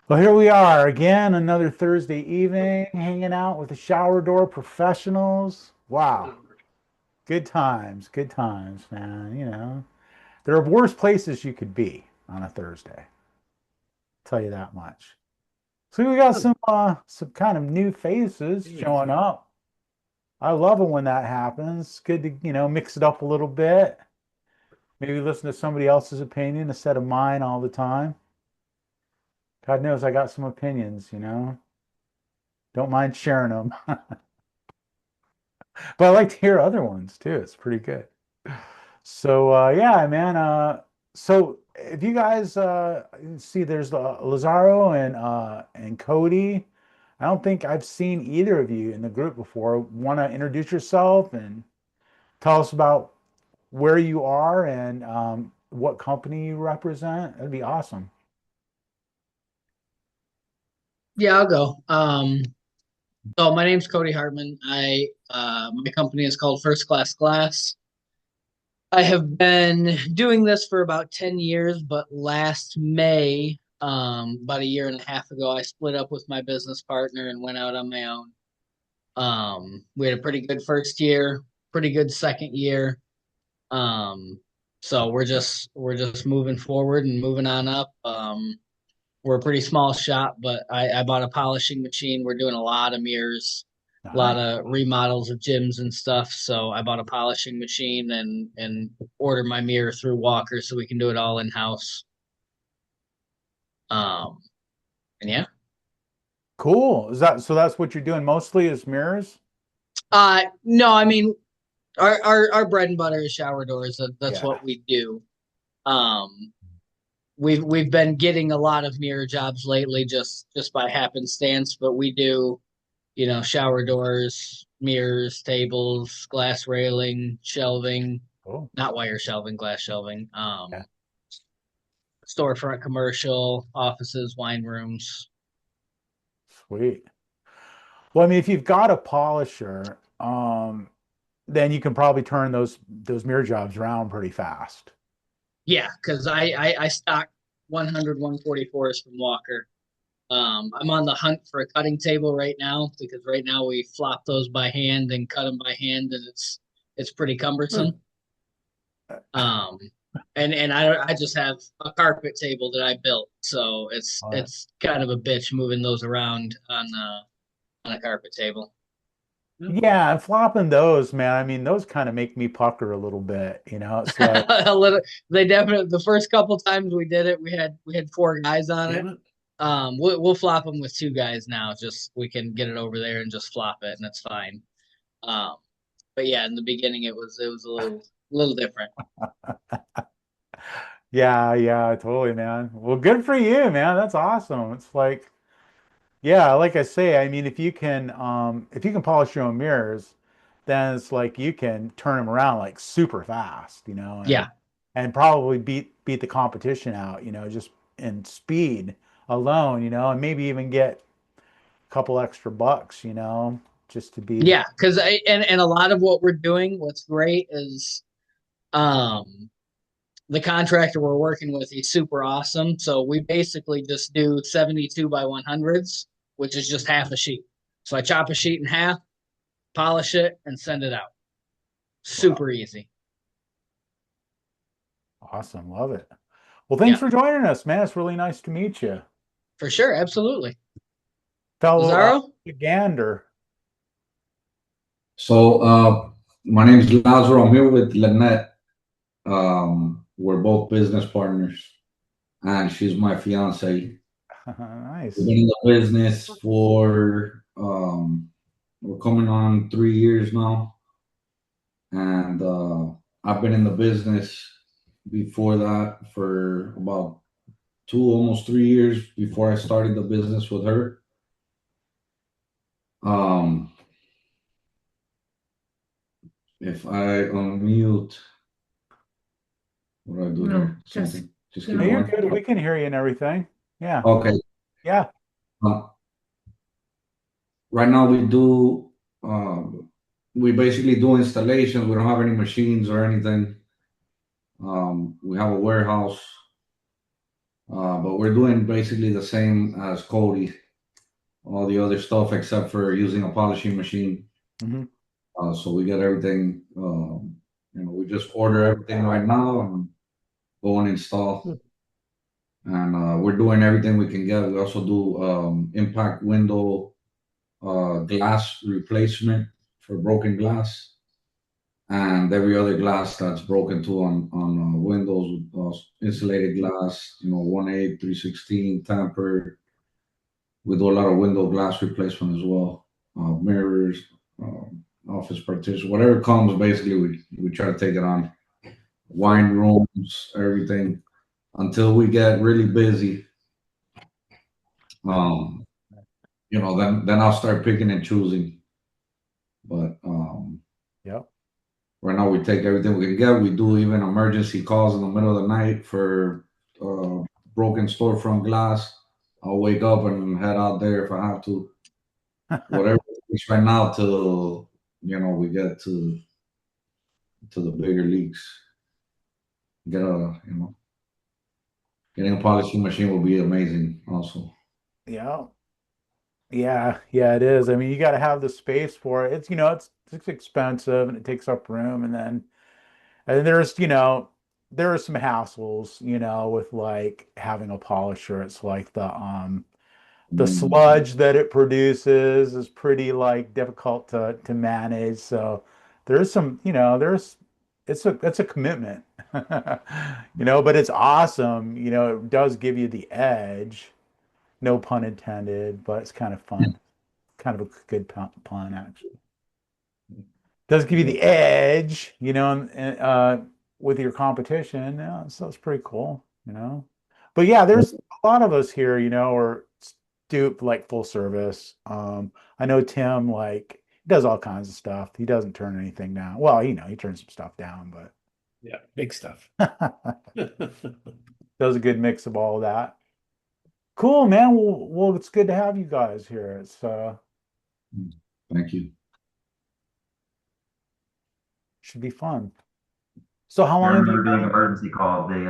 Well, here we are again, another Thursday evening, hanging out with the shower door professionals. Wow, good times, man. There are worse places you could be on a Thursday. Tell you that much. So we got some kind of new faces showing up. I love it when that happens. Good to, mix it up a little bit. Maybe listen to somebody else's opinion instead of mine all the time. God knows I got some opinions. Don't mind sharing them. But I like to hear other ones too. It's pretty good. So yeah, man. So if you guys see, there's Lazaro and Cody. I don't think I've seen either of you in the group before. Want to introduce yourself and tell us about where you are and what company you represent? That'd be awesome. Yeah, I'll go. So my name's Cody Hartman. My company is called First Class Glass. I have been doing this for about 10 years, but last May, about a year and a half ago, I split up with my business partner and went out on my own. We had a pretty good first year, pretty good second year. Um, so we're just moving forward and moving on up. We're a pretty small shop, but I bought a polishing machine. We're doing a lot of mirrors, a lot Nice. of remodels of gyms and stuff. So I bought a polishing machine and ordered my mirror through Walker so we can do it all in house. Um, and yeah. Cool. Is that so? That's what you're doing mostly is mirrors? No, I mean our bread and butter is shower doors. That's Yeah. what we do. Um, we've been getting a lot of mirror jobs lately just by happenstance, but we do shower doors, mirrors, tables, glass railing, shelving, Cool. not wire shelving, glass shelving, Yeah. storefront commercial, offices, wine rooms. Sweet. Well, I mean, if you've got a polisher, then you can probably turn those mirror jobs around pretty fast. Yeah, because I stock 100 144s from Walker. I'm on the hunt for a cutting table right now because right now we flop those by hand and cut them by hand, and it's pretty cumbersome. Um, and I just have a carpet table that I built, so it's Uh, it's kind of a bitch moving those around on a carpet table. yeah, and flopping those, man. I mean, those kind of make me pucker a little bit. It's like, A little, they definitely the first couple times we did it, we had four guys on it. We'll flop them with two guys now. Just we can get it over there and just flop it, and it's fine. Um, but yeah, in the beginning it was a little different. yeah, yeah, totally, man. Well, good for you, man. That's awesome. It's like, yeah, like I say, I mean, if you can polish your own mirrors, then it's like you can turn them around like super fast, and Yeah, probably beat the competition out, just in speed alone, and maybe even get a couple extra bucks, just to be the yeah, because and a lot of what we're doing, what's great is um the contractor we're working with, he's super awesome. So we basically just do 72 by 100s, which is just half a sheet. So I chop a sheet in half, polish it, and send it out. Wow, Super easy. awesome, love it. Well, thanks Yeah, for joining us, man. It's really nice to meet you, for sure. Absolutely. fellow Lazaro? Gander. So, my name is Lazaro. I'm here with Lynette. We're both business partners, and she's my fiance. We've Nice. been in the business for we're coming on 3 years now, and I've been in the business before that for about almost 3 years before I started the business with her. Um, if I unmute, what do I do No, here? Something. Just keep No, you're going. good. We can hear you and everything. Yeah, Okay. yeah. Uh, right now um, we basically do installations. We don't have any machines or anything. We have a warehouse. But we're doing basically the same as Cody, all the other stuff except for using a polishing machine. Mm-hmm. So we get everything. We just order everything right now and go and install. And we're doing everything we can get. We also do impact window glass replacement for broken glass, and every other glass that's broken too on windows with insulated glass. 1/8, 3/16, tampered. We do a lot of window glass replacement as well. Mirrors, office partition, whatever comes. Basically, we try to take it on. Wine rooms, everything, until we get really busy. Um, then I'll start picking and choosing. But Yep. right now we take everything we can get. We do even emergency calls in the middle of the night for broken storefront glass. I'll wake up and head out there if I have to. Whatever it takes right now till we get to the bigger leagues. Getting a polishing machine will be amazing also. Yeah. Yeah, yeah, it is. I mean, you got to have the space for it. It's expensive and it takes up room, and there are some hassles, with like having a polisher. It's like the Mm, sludge that it produces is pretty like difficult to manage. So there's some, it's a commitment. But it's awesome. It does give you the edge. No pun intended, but it's kind of fun. Kind of a good pun, actually. Does give you yeah. the edge, with your competition. Yeah, so it's pretty cool. But yeah, there's a lot of us here, are stoop like full service. I know Tim like does all kinds of stuff. He doesn't turn anything down. Well, he turns some stuff down, Yeah, big stuff. does a good mix of all of that. Cool, man. Well, it's good to have you guys here. It's Thank you. should be fun. So how I long have you remember doing emergency calls. They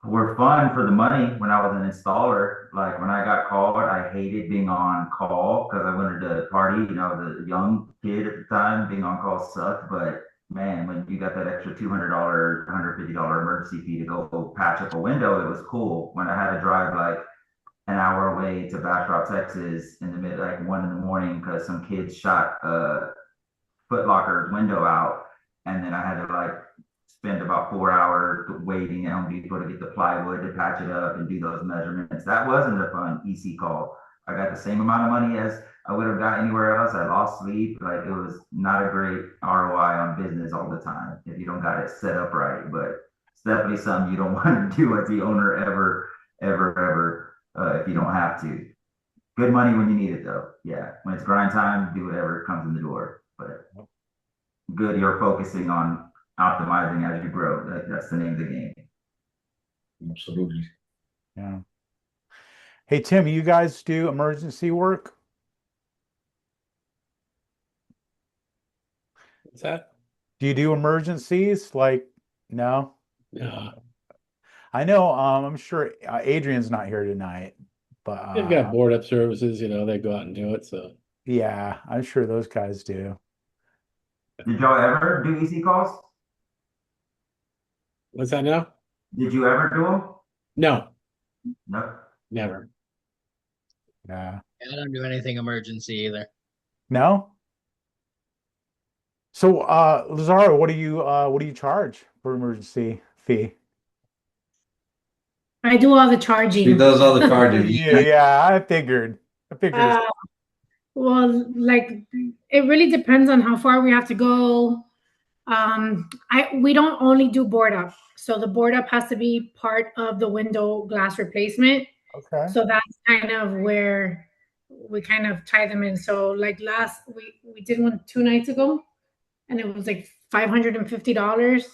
were fun for the money when I was an installer. Like when I got called, I hated being on call because I wanted to party. I was a young kid at the time. Being on call sucked, but man, when you got that extra $200, $150 emergency fee to go patch up a window, it was cool. When I had to drive like an hour away to Bastrop, Texas, in the mid like 1 in the morning because some kids shot Foot Locker's window out, and then I had to like spend about 4 hours waiting at Home Depot to get the plywood to patch it up and do those measurements. That wasn't a fun EC call. I got the same amount of money as I would have got anywhere else. I lost sleep. Like it was not a great ROI on business all the time if you don't got it set up right. But it's definitely something you don't want to do as the owner ever, if you don't have to. Good money when you need it though. Yeah, when it's grind time, do whatever comes in the door. But good, you're focusing on optimizing as you grow. That's the name of the game. Absolutely. Yeah. Hey Tim, you guys do emergency work? What's that? Do you do emergencies? Like, no? No, I know, I'm sure Adrian's not here tonight, but they've got board up services. They go out and do it. So yeah, I'm sure those guys do. Did y'all ever do EC calls? what's that now? Did you ever do them? No, No. never. Yeah. I don't do anything emergency either. No? So Lazaro, what do you charge for emergency fee? I do all the She charging. does all the charging. Yeah, I figured. Uh, well, like it really depends on how far we have to go. We don't only do board up, so the board up has to be part of the window glass replacement. Okay. So that's kind of where we kind of tie them in. So like we did one 2 nights ago, and it was like $550.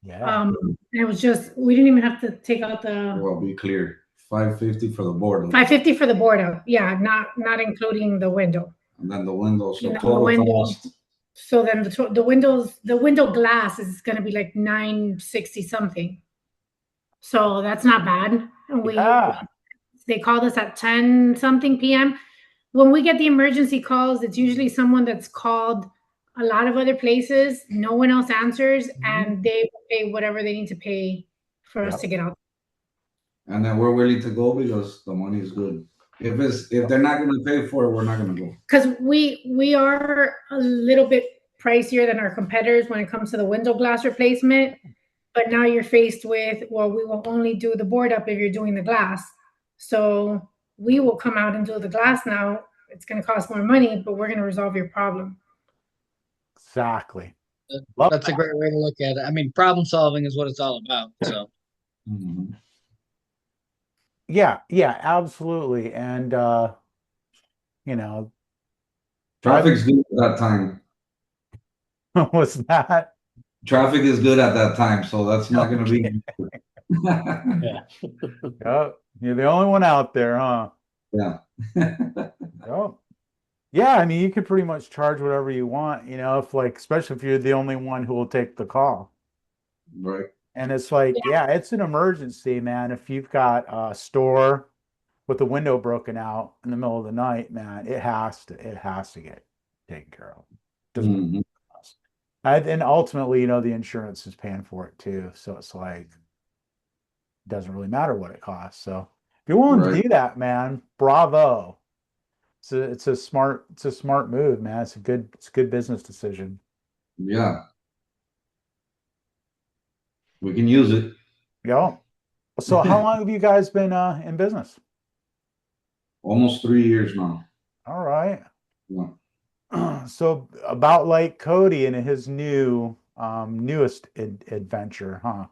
Yeah. And it was just we didn't even have to take out the Well, be clear. $550 for the board. $550 for the board up. Yeah, not including the window. And then the windows. So You know, the total window. cost. So then the window glass is going to be like $960 something. So that's not bad. And Yeah. they called us at 10 something p.m. When we get the emergency calls, it's usually someone that's called a lot of other places. No one else answers, and they will pay whatever they need to pay for us to get out. And then we're willing to go because the money is good. If they're not gonna pay for it, we're not gonna go. Because we are a little bit pricier than our competitors when it comes to the window glass replacement. But now you're faced with, well, we will only do the board up if you're doing the glass. So we will come out and do the glass now. It's going to cost more money, but we're going to resolve your problem. Exactly. Love That's a that. great way to look at it. I mean, problem solving is what it's all about. So Mhm. Yeah, absolutely. And you know, Traffic's good at that time. what's that? Traffic is good at that time, so that's not gonna be. Yeah. Oh, you're the only one out there, huh? Yeah. Oh. Yeah, I mean, you could pretty much charge whatever you want, if like, especially if you're the only one who will take the call. Right. And it's like, yeah, it's an emergency, man. If you've got a store with the window broken out in the middle of the night, man, it has to get taken care of. Doesn't matter Mhm. what it costs. And ultimately, the insurance is paying for it too. So it's like, it doesn't really matter what it costs. So if you're willing to Right. do that, man, bravo. It's a smart move, man. It's a good business decision. Yeah. We can use it. Yeah. So how long have you guys been in business? Almost 3 years now. All right. Yeah. So about like Cody and his newest adventure, huh?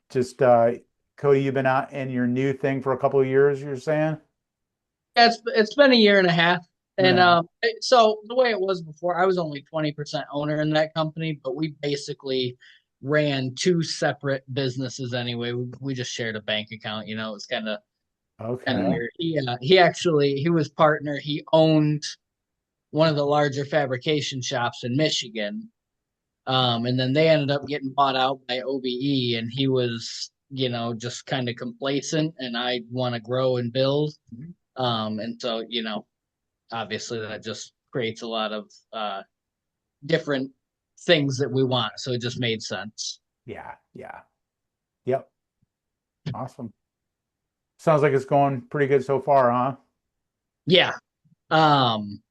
Just Cody, you've been out in your new thing for a couple of years, you're saying? yeah, it's been a year and a half. And Yeah. so the way it was before, I was only 20% owner in that company, but we basically ran two separate businesses anyway. We just shared a bank account, it's kind of Okay. weird. He was partner. He owned one of the larger fabrication shops in Michigan. And then they ended up getting bought out by OBE, and he was, just kind of complacent, and I want to grow and build. And so, obviously that just creates a lot of different things that we want. So it just made sense. Yeah. Yep. Awesome. Sounds like it's going pretty good so far, huh? Yeah. Um,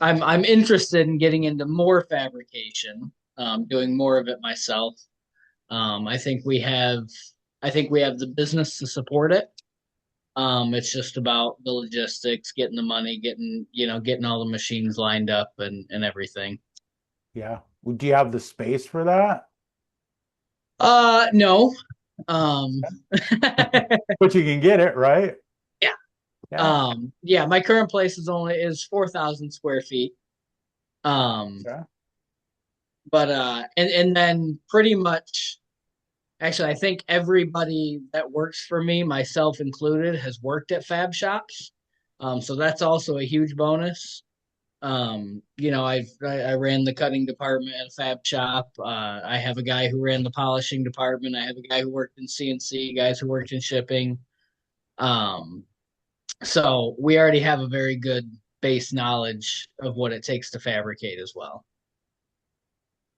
I'm interested in getting into more fabrication, doing more of it myself. I think we have the business to support it. It's just about the logistics, getting the money, getting all the machines lined up and everything. Yeah. Well, do you have the space for that? No. Um, But you can get it, right? yeah. Yeah. Yeah, my current place is 4,000 square feet. Yeah. But and then pretty much, actually, I think everybody that works for me, myself included, has worked at fab shops. So that's also a huge bonus. I ran the cutting department at a fab shop. I have a guy who ran the polishing department. I have a guy who worked in CNC, guys who worked in shipping. Um, so we already have a very good base knowledge of what it takes to fabricate as well.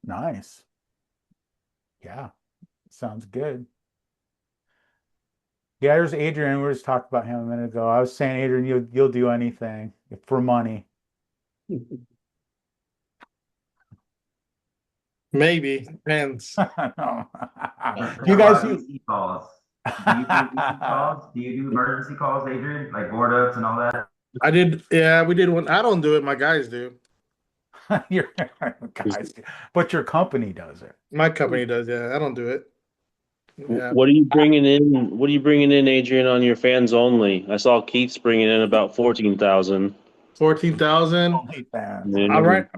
Nice. Yeah. Sounds good. Yeah, there's Adrian. We were just talking about him a minute ago. I was saying, Adrian, you'll do anything for money. Maybe depends. No. There's You a guys lot of do. VC calls. Do you do VC calls? Do you do emergency calls, Adrian? Like board ups and all that? I did. Yeah, we did one. I don't do it. My guys do. Your guys, but your company does it. My company does. Yeah, I don't do it. Yeah. What are you bringing in? What are you bringing in, Adrian, on your fans only? I saw Keith's bringing in about 14,000. 14,000. Only fans.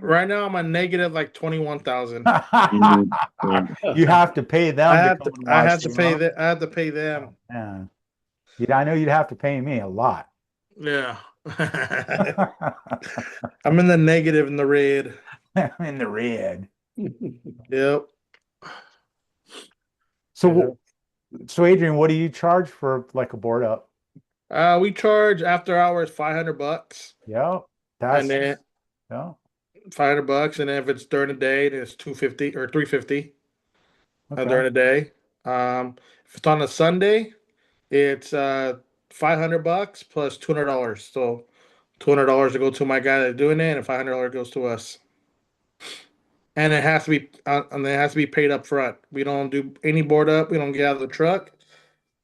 Right now I'm a negative like 21,000. You have to pay them I to have come to. and I watch have to you, pay huh? that. I have to pay them. Yeah. I know you'd have to pay me a lot. Yeah. I'm in the negative in the red. I'm in the red. Yep. So, so Adrian, what do you charge for like a board up? We charge after hours $500, Yeah, and that's then yeah. $500, and then if it's during the day, then it's 250 or 350 Okay. during the day. If it's on a Sunday, it's $500 plus $200. So $200 to go to my guy that's doing it, and $500 goes to us. And it has to be paid up front. We don't do any board up. We don't get out of the truck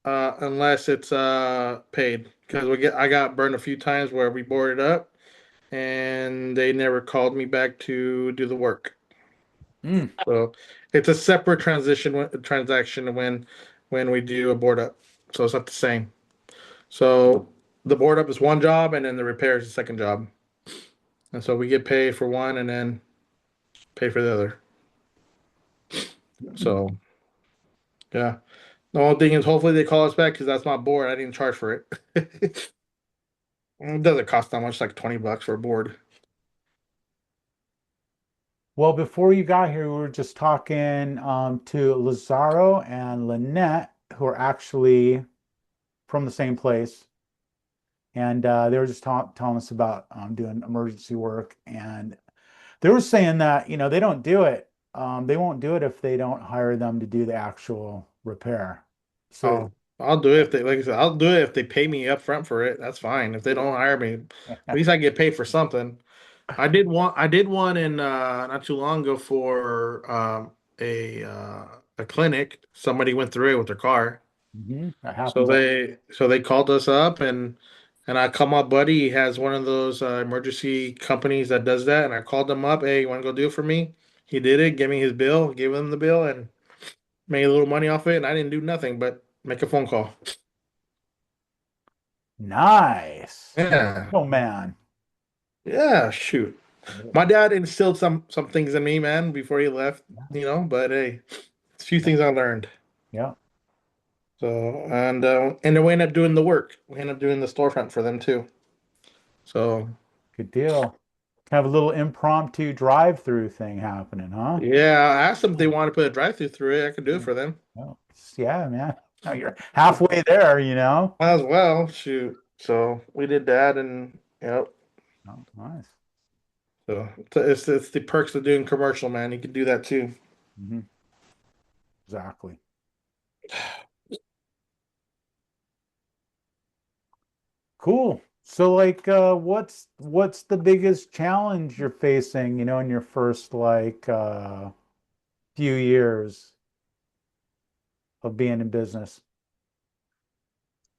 unless it's paid. Because I got burned a few times where we boarded up and they never called me back to do the work. Mm. So it's a separate transaction when we do a board up. So it's not the same. So the board up is one job, and then the repair is the second job. And so we get paid for one, and then pay for the other. So yeah. The only thing is, hopefully they call us back because that's my board. I didn't charge for it. It doesn't cost that much, like $20 for a board. Well, before you got here, we were just talking to Lazaro and Lynette, who are actually from the same place. And they were just telling us about doing emergency work. And they were saying that, they don't do it. They won't do it if they don't hire them to do the actual repair. So, I'll do it if they, like I said, I'll do it if they pay me up front for it. That's fine. If they don't hire me, at least I get paid for something. I did one in not too long ago for a clinic. Somebody went through it with their car. that So happens. they called us up, and I called my buddy. He has one of those emergency companies that does that, and I called him up. Hey, you want to go do it for me? He did it. Gave me his bill. Gave him the bill, and made a little money off it. And I didn't do nothing but make a phone call. Nice. Yeah, Oh, man. yeah. Shoot, my dad instilled some things in me, man, before he left. But hey, it's a few things I learned. Yeah. So and then we ended up doing the work. We ended up doing the storefront for them too. So Good deal. Have a little impromptu drive-through thing happening, huh? yeah, I asked them if they wanted to put a drive-through through it. I could do it for them. Oh, yeah, man. Now you're halfway there. Might as well. Shoot. So we did that, and yep. Oh, nice. So it's the perks of doing commercial, man. You can do that too. hmm Exactly. Cool. So like what's the biggest challenge you're facing, in your first few years of being in business?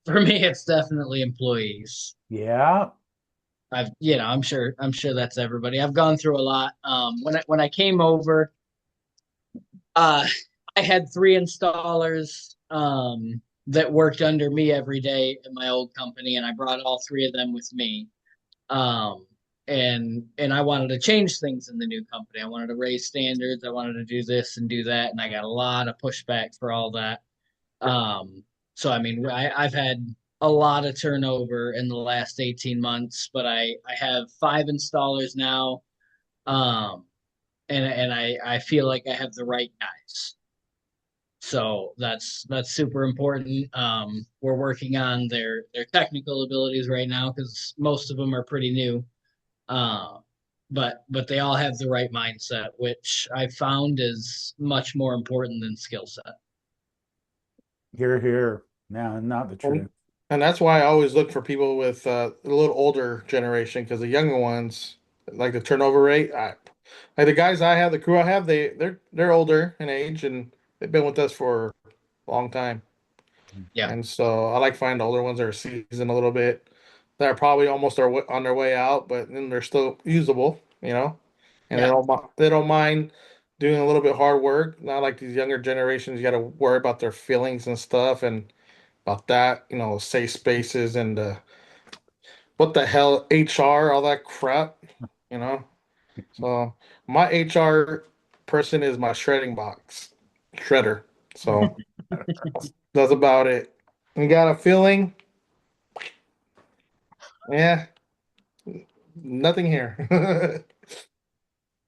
For me, it's definitely employees. Yeah. I'm sure that's everybody. I've gone through a lot. When I came over, uh, I had three installers that worked under me every day in my old company, and I brought all three of them with me. Um, and I wanted to change things in the new company. I wanted to raise standards. I wanted to do this and do that, and I got a lot of pushback for all that. So I mean, I've had a lot of turnover in the last 18 months, but I have five installers now. Um, and I feel like I have the right guys. So that's super important. We're working on their technical abilities right now because most of them are pretty new. Uh, but they all have the right mindset, which I found is much more important than skill set. Here, here. No, not the truth. And that's why I always look for people with a little older generation because the younger ones, like the turnover rate, like the guys I have, the crew I have, they're older in age and they've been with us for a long time. Yeah. And so I like finding the older ones that are seasoned a little bit. That are probably almost on their way out, but then they're still usable. And Yeah. they don't mind doing a little bit hard work. Not like these younger generations, you got to worry about their feelings and stuff and about that, safe spaces and what the hell HR, all that crap, you know. So my HR person is my shredding box, shredder. So that's about it. You got a feeling? Yeah, nothing here.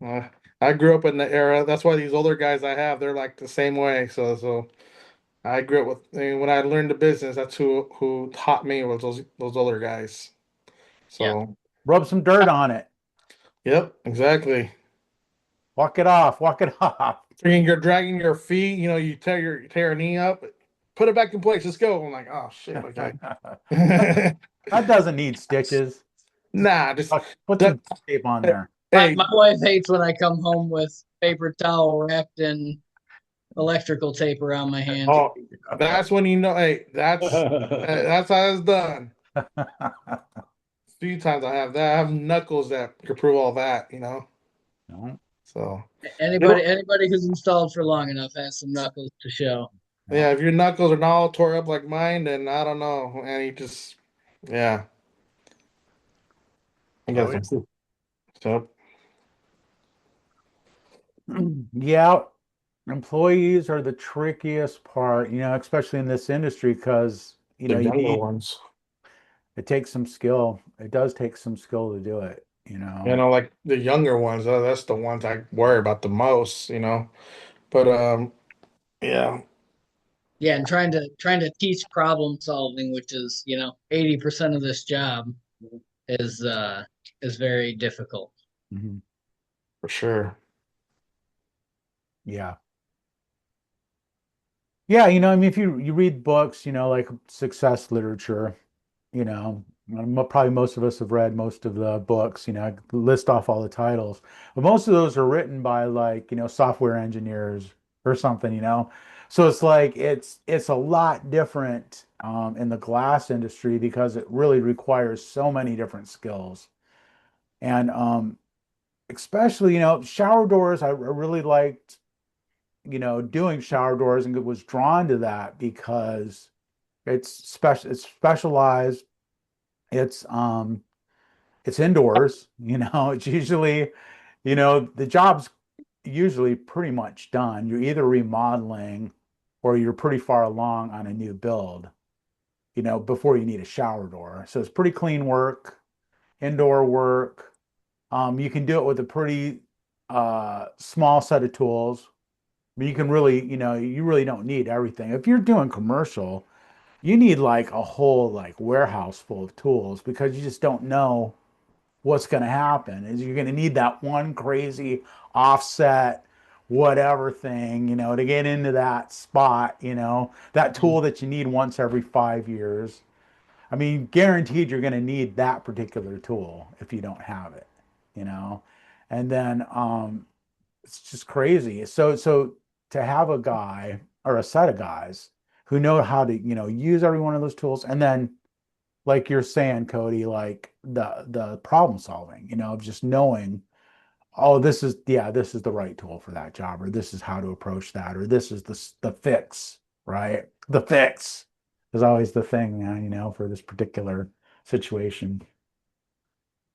Uh, I grew up in the era. That's why these older guys I have, they're like the same way. So I grew up with, I mean, when I learned the business, that's who taught me was those older guys. So, Rub some dirt on it. yep, exactly. Walk it off. Walk it off. You're dragging your feet, you tear a knee up, put it back in place. Let's go. I'm like, oh shit, okay. That doesn't need stitches. Nah, just Put that. some tape on there. My, Hey, my wife hates when I come home with paper towel wrapped in electrical tape around my hand. oh, that's when you know. Hey, that's how it's done. A few times I have that. I have knuckles that can prove all that. No. So Anybody who's installed for long enough has some knuckles to show. yeah, if your knuckles are not all tore up like mine, then I don't know. And you just, yeah. I Oh, guess so. yeah, employees are the trickiest part, especially in this industry because, The younger ones. it takes some skill. It does take some skill to do it, Like the younger ones, that's the ones I worry about the most. But yeah, Yeah, and trying to teach problem solving, which is 80% of this job, is very difficult. Mhm. for sure. Yeah. Yeah, I mean, if you read books, like success literature, probably most of us have read most of the books, I could list off all the titles, but most of those are written by like, software engineers or something. So it's like it's a lot different in the glass industry because it really requires so many different skills. And especially, shower doors, I really liked, doing shower doors and was drawn to that because it's specialized. It's indoors, it's usually, the job's usually pretty much done. You're either remodeling or you're pretty far along on a new build, before you need a shower door. So it's pretty clean work, indoor work. You can do it with a pretty small set of tools. But you can really, you really don't need everything. If you're doing commercial, you need like a whole like warehouse full of tools because you just don't know what's going to happen. Is you're going to need that one crazy offset whatever thing, to get into that spot, that tool that you need once every 5 years. I mean, guaranteed you're going to need that particular tool if you don't have it, you know. And then it's just crazy. So to have a guy or a set of guys who know how to, use every one of those tools, and then like you're saying, Cody, like the problem solving, of just knowing, oh, this is the right tool for that job, or this is how to approach that, or this is the fix, right? The fix is always the thing, for this particular situation.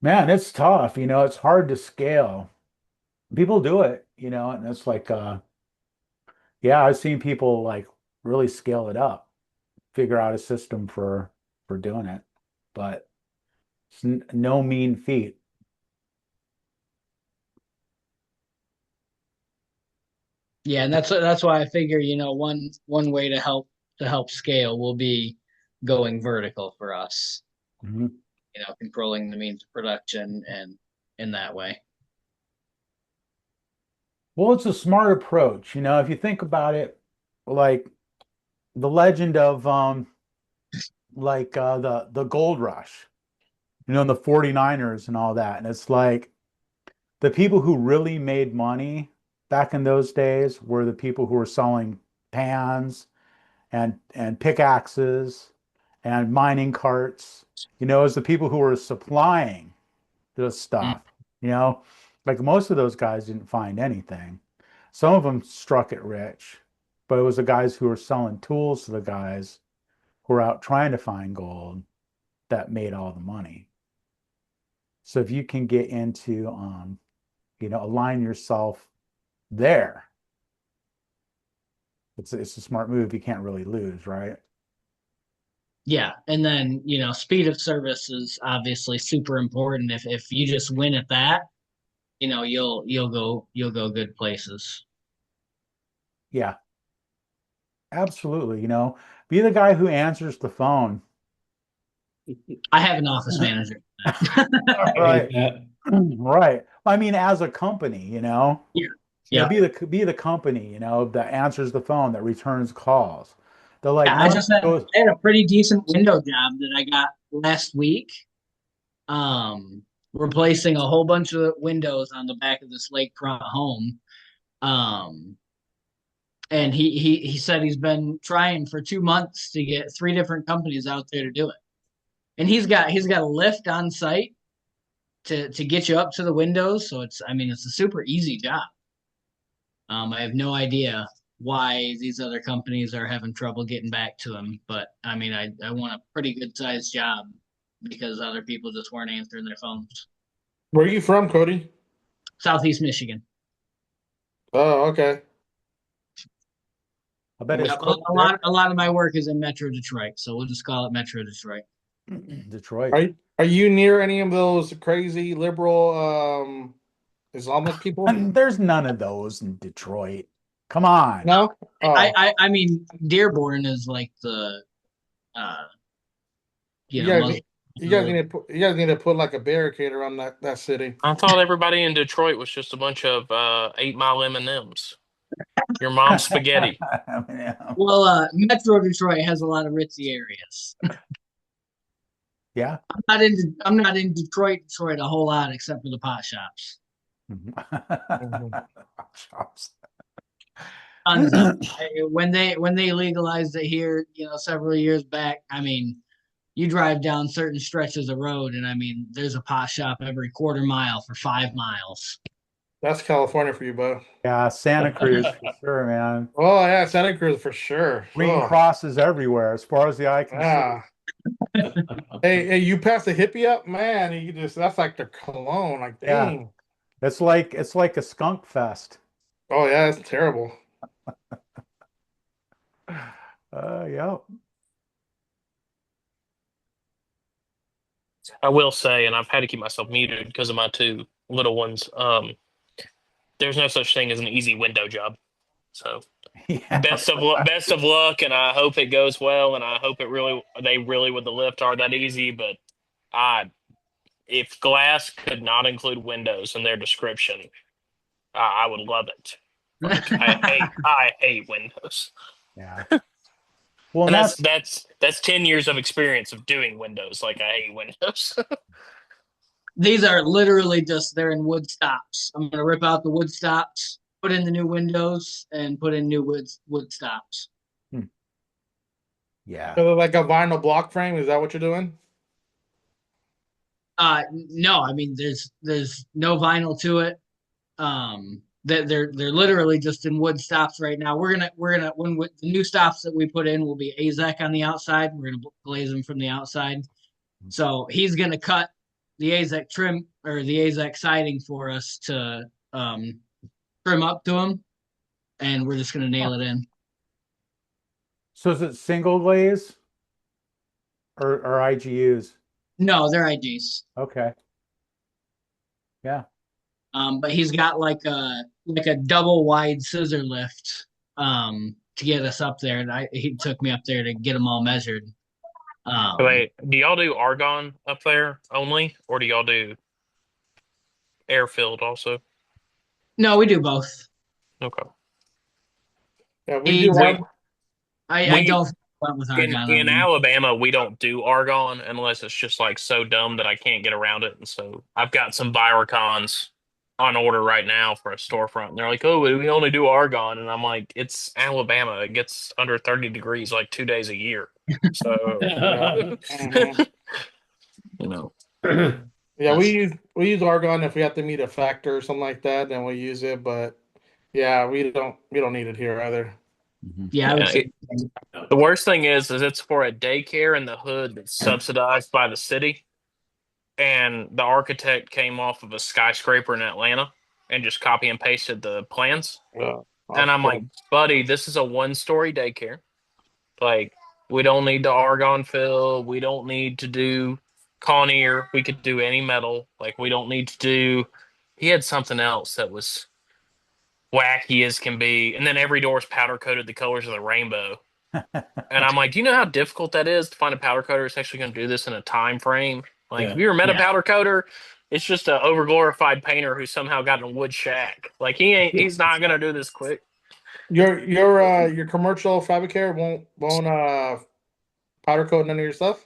Man, it's tough, it's hard to scale. People do it, and it's like yeah, I've seen people like really scale it up, figure out a system for doing it, but it's no mean feat. Yeah, and that's why I figure, one way to help scale will be going vertical for us, Mhm. controlling the means of production and in that way. Well, it's a smart approach, if you think about it, like the legend of like the gold rush, the 49ers and all that. And it's like the people who really made money back in those days were the people who were selling pans and pickaxes and mining carts, as the people who were supplying the Mm. stuff, you know, like most of those guys didn't find anything. Some of them struck it rich, but it was the guys who were selling tools to the guys who were out trying to find gold that made all the money. So if you can get into, align yourself there, it's a smart move. You can't really lose, right? Yeah, and then speed of service is obviously super important. If you just win at that, you'll go good places. Yeah. Absolutely. Be the guy who answers the phone. I have an office manager. I Right. hate that. Right. I mean, as a company, Yeah. Yeah. be the company, that answers the phone, that returns calls. They're like, Yeah, I no, just had, goes, I had a pretty decent window job that I got last week. Um, Replacing a whole bunch of windows on the back of this lakefront home. Um, and he said he's been trying for 2 months to get three different companies out there to do it. And he's got a lift on site to get you up to the windows. So it's a super easy job. I have no idea why these other companies are having trouble getting back to him, but I mean, I want a pretty good sized job because other people just weren't answering their phones. Where are you from, Cody? Southeast Michigan. Oh, okay. I bet it's Yep, cold a lot of my work is in Metro Detroit, so we'll just call it Metro Detroit. there. Detroit. Are you near any of those crazy liberal Islamic people? There's none of those in Detroit. Come on. No? Oh. I mean, Dearborn is like the uh You you know guys, Muslim. you guys need to put like a barricade around that city. I thought everybody in Detroit was just a bunch of 8 Mile M&Ms. Your mom's spaghetti. Well, Metro Detroit has a lot of ritzy areas. Yeah. I'm not in Detroit a whole lot except for the pot shops. Shops. Tons of them. When they legalized it here, several years back, I mean, you drive down certain stretches of road, and I mean, there's a pot shop every quarter mile for 5 miles. That's California for you, bud. Yeah, Santa Cruz for sure, man. Oh yeah, Santa Cruz for sure. Green Oh, crosses everywhere as far as the eye can yeah. Hey, you pass the hippie up, man. That's like the cologne. Like, Yeah. dang. see. It's like a skunk fest. Oh yeah, it's terrible. Yeah. I will say, and I've had to keep myself muted because of my two little ones. There's no such thing as an easy window job. So Yeah. best of luck, and I hope it goes well, and I hope they really with the lift are that easy. But if glass could not include windows in their description, I would love it. Like I hate windows. Yeah. Well, And and that's 10 years of experience of doing windows. Like I hate windows. These are literally they're in wood stops. I'm gonna rip out the wood stops, put in the new windows, and put in new wood stops. yeah. So like a vinyl block frame. Is that what you're doing? No, I mean there's no vinyl to it. They're literally just in wood stops right now. We're gonna the new stops that we put in will be AZEK on the outside. We're gonna glaze them from the outside. So he's gonna cut the AZEK trim or the AZEK siding for us to trim up to them, and we're just gonna nail it in. So is it single glaze or IGUs? No, they're IGs. Okay. Yeah. But he's got like a double wide scissor lift to get us up there, and he took me up there to get them all measured. Wait, do y'all do argon up there only, or do y'all do air filled also? No, we do both. Okay. Yeah, we do. I don't went with In argon. Alabama, we don't do argon unless it's just like so dumb that I can't get around it. And so I've got some Viricons on order right now for a storefront. And they're like, "Oh, we only do argon," and I'm like, "It's Alabama. It gets under 30 degrees like 2 days a year." So, you know. Yeah, we use argon if we have to meet a factor or something like that, then we use it. But yeah, we don't need it here either. Yeah, I would say. The worst thing is it's for a daycare in the hood that's subsidized by the city. And the architect came off of a skyscraper in Atlanta and just copy and pasted the plans. And I'm like, buddy, this is a 1-story daycare. Like, we don't need the argon fill. We don't need to do Conair. We could do any metal. Like, we don't need to do. He had something else that was. wacky as can be. And then every door is powder coated the colors of the rainbow. And I'm like, do you know how difficult that is to find a powder coater that's actually going to do this in a time frame? Like, Yeah. have you ever met a Yeah. powder coater? It's just a overglorified painter who somehow got in a wood shack. Like he's not going to do this quick. Your commercial fabricator won't powder coat none of your stuff.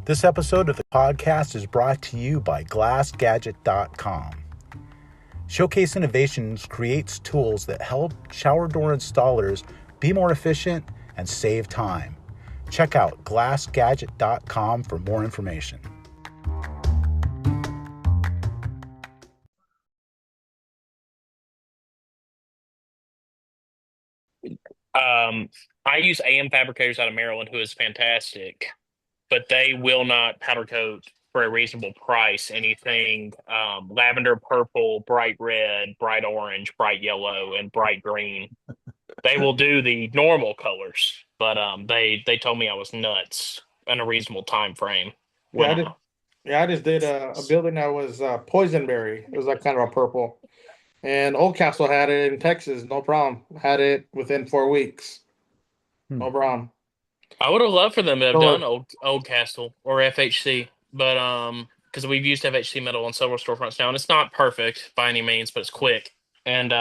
This episode of the podcast is brought to you by GlassGadget.com. Showcase Innovations creates tools that help shower door installers be more efficient and save time. Check out GlassGadget.com for more information. I use AM Fabricators out of Maryland, who is fantastic, but they will not powder coat for a reasonable price anything lavender, purple, bright red, bright orange, bright yellow, and bright green. They will do the normal colors, but they told me I was nuts in a reasonable time frame. I just did a building that was poisonberry. It was like kind of a purple. And Old Castle had it in Texas, no problem. Had it within 4 weeks. No problem. I would have loved for them to have Or- done Old Castle or FHC, but because we've used FHC metal on several storefronts now, and it's not perfect by any means, but it's quick. And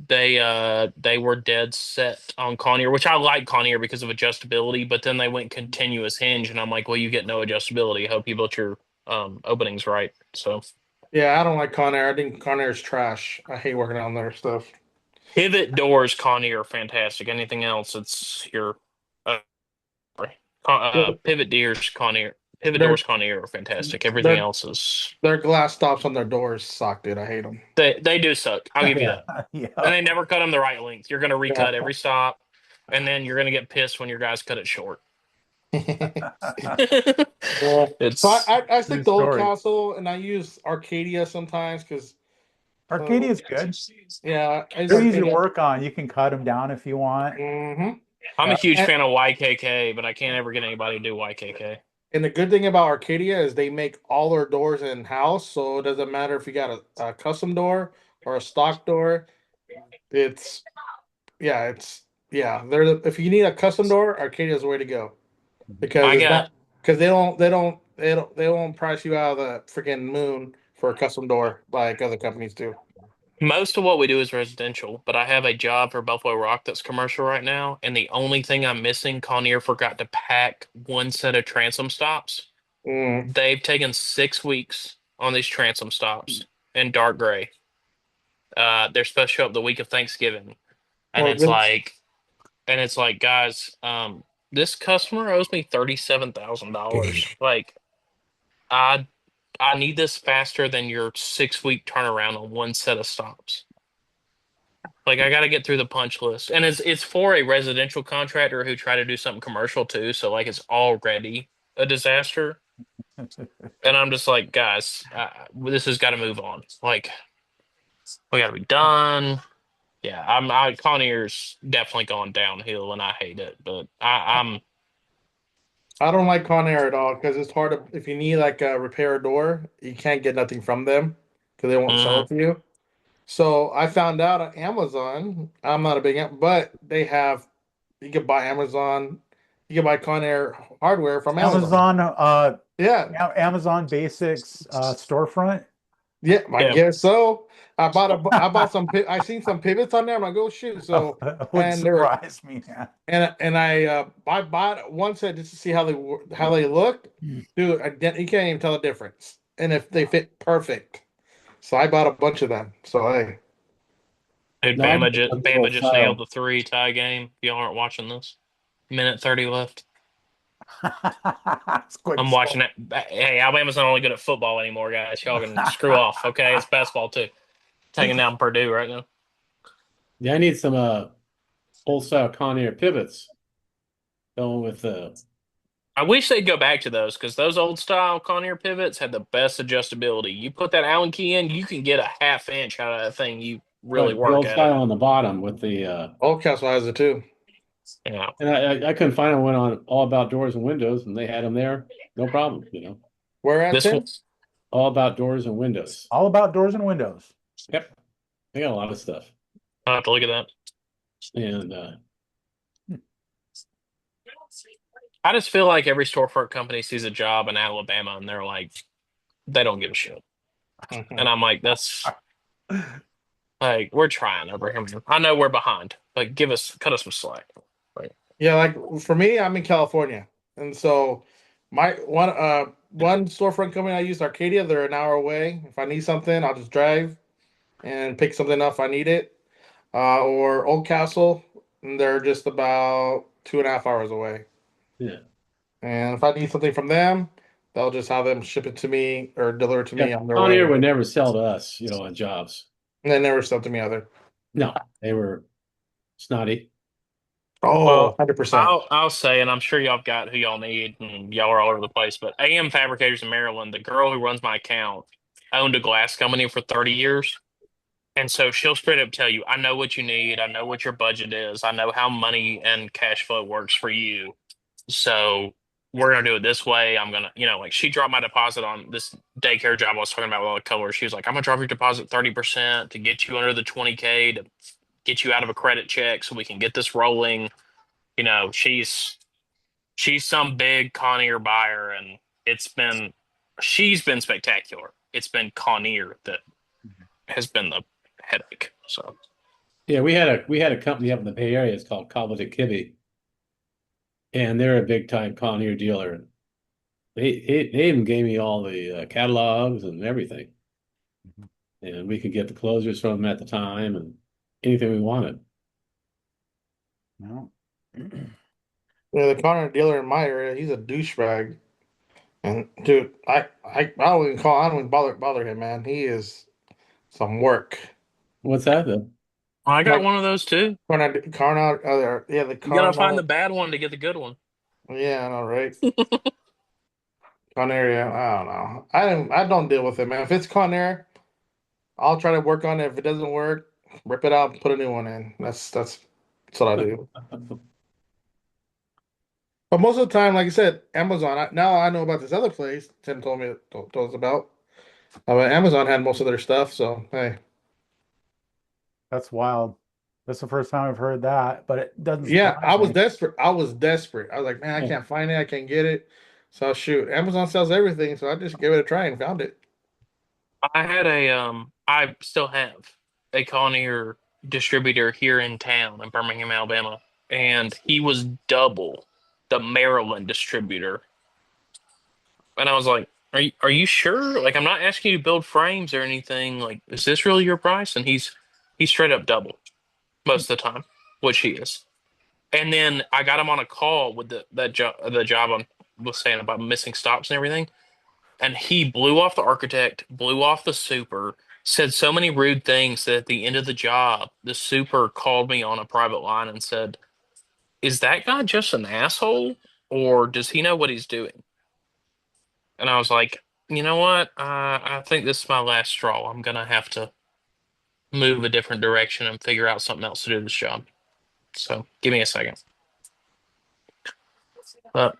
they were dead set on Conair, which I like Conair because of adjustability, but then they went continuous hinge, and I'm like, well, you get no adjustability. I hope you built your openings right. So Yeah, I don't like Conair. I think Conair's trash. I hate working on their stuff. pivot doors Conair are fantastic. Anything else, it's your pivot doors Conair. Pivot They're- doors Conair are fantastic. Everything else is Their glass stops on their doors suck, dude. I hate them. they do suck. I'll give you that. Yeah. And they never cut them the right length. You're going to recut every stop, and then you're going to get pissed when your guys cut it short. It's So I stick True to Old story. Castle, and I use Arcadia sometimes because Arcadia's good. yeah, They're easy to work on. You can cut them down if you want. Mm-hmm. I'm a huge fan of YKK, but I can't ever get anybody to do YKK. And the good thing about Arcadia is they make all their doors in house, so it doesn't matter if you got a custom door or a stock door. It's They're if you need a custom door, Arcadia is the way to go because they won't price you out of the freaking moon for a custom door like other companies do. Most of what we do is residential, but I have a job for Buffalo Rock that's commercial right now, and the only thing I'm missing, Conair forgot to pack one set of transom stops. They've taken 6 weeks on these transom stops in dark gray. They're supposed to show up the week of Thanksgiving, and it's like, guys, this customer owes me $37,000. Like, I need this faster than your 6 week turnaround on one set of stops. Like, I got to get through the punch list, and it's for a residential contractor who tried to do something commercial too. So like, it's already a disaster. And I'm just like, guys, this has got to move on. Like, we got to be done. Yeah, Conair's definitely gone downhill, and I hate it. But I don't like Conair at all because it's hard to if you need like a repair a door, you can't get nothing from them because they won't sell it to you. So I found out on Amazon. I'm not a big, but they have. You can buy Amazon. You can buy Conair hardware from Amazon. Amazon Basics storefront. Yeah, I guess so. I bought some. I seen some pivots on there. I'm like, oh shoot! So That would surprise me. And I bought one set just to see how they look. Dude, you can't even tell the difference, and if they fit perfect. So I bought a bunch of them. So hey, dude, Bama just nailed the 3 tie game. If y'all aren't watching this, minute 30 left. I'm watching it. Hey, Alabama's not only good at football anymore, guys. Y'all can screw off. Okay, it's basketball too. Taking down Purdue right now. Yeah, I need some old style Conair pivots. Going with I wish they'd go back to those because those old style Conair pivots had the best adjustability. You put that Allen key in, you can get a half inch out of that thing. You really work old at style it. on the bottom with the Old Castle has it too. Yeah, and I couldn't find them. Went on All About Doors and Windows, and they had them there, no problem. Where at, This Tim? one, All about doors and windows. All about doors and windows. Yep. They got a lot of stuff. I'll have to look at that. And I just feel like every storefront company sees a job in Alabama and they're like, they don't give a shit. Mhm. And I'm like, that's like, we're trying over here, man. I know we're behind. Like, cut us some slack. Like, Yeah, like for me, I'm in California, and so my one storefront company I use, Arcadia. They're an hour away. If I need something, I'll just drive and pick something up if I need it. Or Old Castle, and they're just about 2.5 hours away. yeah. And if I need something from them, they'll just have them ship it to me or deliver it to me Yeah. on their way. Conair would never sell to us, on jobs. And they never sell to me either. No, they were snotty. Oh, well, 100%. I'll say, and I'm sure y'all got who y'all need, and y'all are all over the place. But AM Fabricators in Maryland, the girl who runs my account owned a glass company for 30 years. And so she'll straight up tell you, I know what you need. I know what your budget is. I know how money and cash flow works for you. So we're going to do it this way. I'm going to, like she dropped my deposit on this daycare job I was talking about with all the colors. She was like, I'm going to drop your deposit 30% to get you under the 20K to get you out of a credit check so we can get this rolling. She's some big Conair buyer, and she's been spectacular. It's been Conair that has been the headache. So Yeah, we had a company up in the Bay Area. It's called Cobbleton Kibbe, and they're a big time Conair dealer. They even gave me all the catalogs and everything, and we could get the closers from them at the time and anything we wanted. No. Yeah, the Connor dealer in my area, he's a douchebag. And dude, I don't even bother him, man. He is some work. What's that though? I got Like one of those too. Yeah, the You gotta find Connor. the bad one to get the good one. Yeah, I know, right? Conair, yeah, I don't know. I don't deal with it, man. If it's Conair, I'll try to work on it. If it doesn't work, rip it out and put a new one in. That's what I do. But most of the time, like I said, Amazon. Now I know about this other place Tim told us about. But Amazon had most of their stuff, so hey. That's wild. That's the first time I've heard that, but it doesn't Yeah, surprise I was me. desperate. I was desperate. I was like, man, I Yeah. can't find it. I can't get it. So shoot, Amazon sells everything, so I just gave it a try and found it. I still have a Conair distributor here in town in Birmingham, Alabama, and he was double the Maryland distributor. And I was like, are you sure? Like, I'm not asking you to build frames or anything. Like, is this really your price? And he's straight up double most of the time, which he is. And then I got him on a call with the job I was saying about missing stops and everything. And he blew off the architect, blew off the super, said so many rude things that at the end of the job, the super called me on a private line and said, "Is that guy just an asshole, or does he know what he's doing?" And I was like, "You know what? I think this is my last straw. I'm gonna have to move a different direction and figure out something else to do this job. So give me a second." But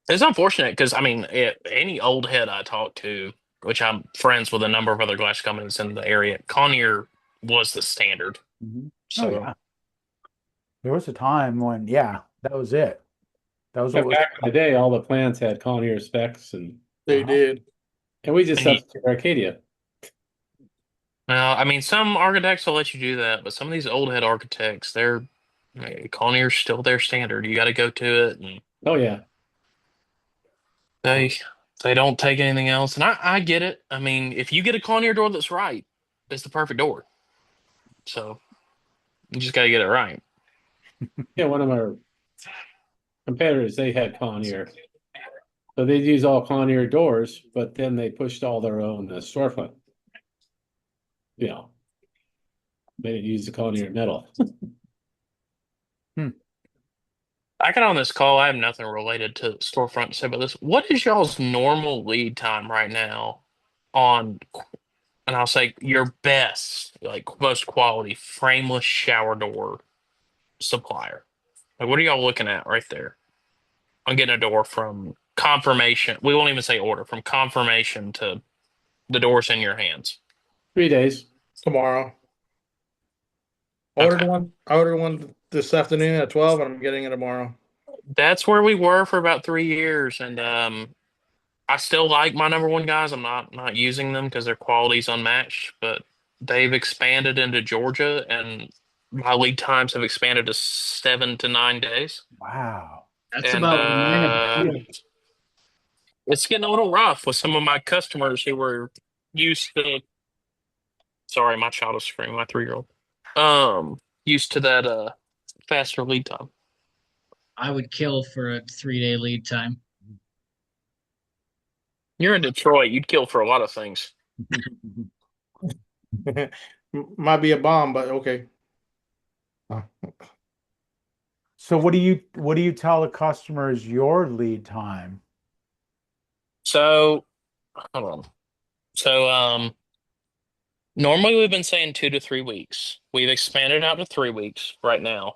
it's unfortunate because I mean, any old head I talk to, which I'm friends with a number of other glass companies in the area, Conair was the standard. Mhm. Oh So yeah. There was a time when, yeah, that was it. That was what But was. back in the day, all the plants had Conair specs, and They Uh-huh. did. we just and you, substitute Arcadia. well, I mean, some architects will let you do that, but some of these old head architects, Conair's still their standard. You got to go to it, and Oh yeah, they they don't take anything else. And I get it. I mean, if you get a Conair door that's right, it's the perfect door. So you just got to get it right. yeah. One of our competitors, they had Conair, so they'd use all Conair doors, but then they pushed all their own storefront. They didn't use the Conair metal. I got on this call. I have nothing related to storefront to say about this. What is y'all's normal lead time right now on, and I'll say your best, like most quality frameless shower door supplier? Like, what are y'all looking at right there? I'm getting a door from confirmation. We won't even say order. From confirmation to the door's in your hands. 3 days. Tomorrow. Okay. I ordered one this afternoon at 12, and I'm getting it tomorrow. That's where we were for about 3 years, and I still like my number one guys. I'm not using them because their quality's unmatched, but they've expanded into Georgia, and my lead times have expanded to 7 to 9 days. Wow. That's And about mine. it's getting a little rough with some of my customers who were used to. Sorry, my child is screaming. My 3-year-old. Used to that faster lead time. I would kill for a 3-day lead time. You're in Detroit. You'd kill for a lot of things. Might be a bomb, but okay. So what do you tell the customers your lead time? So, hold on. So, normally we've been saying 2 to 3 weeks. We've expanded out to 3 weeks right now.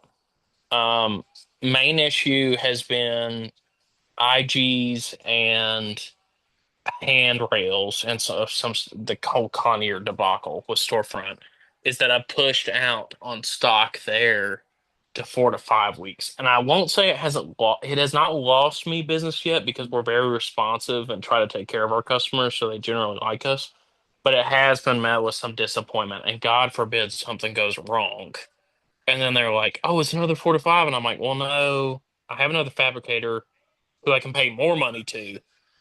Main issue has been IGs and handrails and some the whole Conair debacle with storefront is that I've pushed out on stock there to 4 to 5 weeks. And I won't say it has not lost me business yet because we're very responsive and try to take care of our customers, so they generally like us. But it has been met with some disappointment, and God forbid something goes wrong. And then they're like, "Oh, it's another 4 to 5," and I'm like, "Well, no, I have another fabricator who I can pay more money to,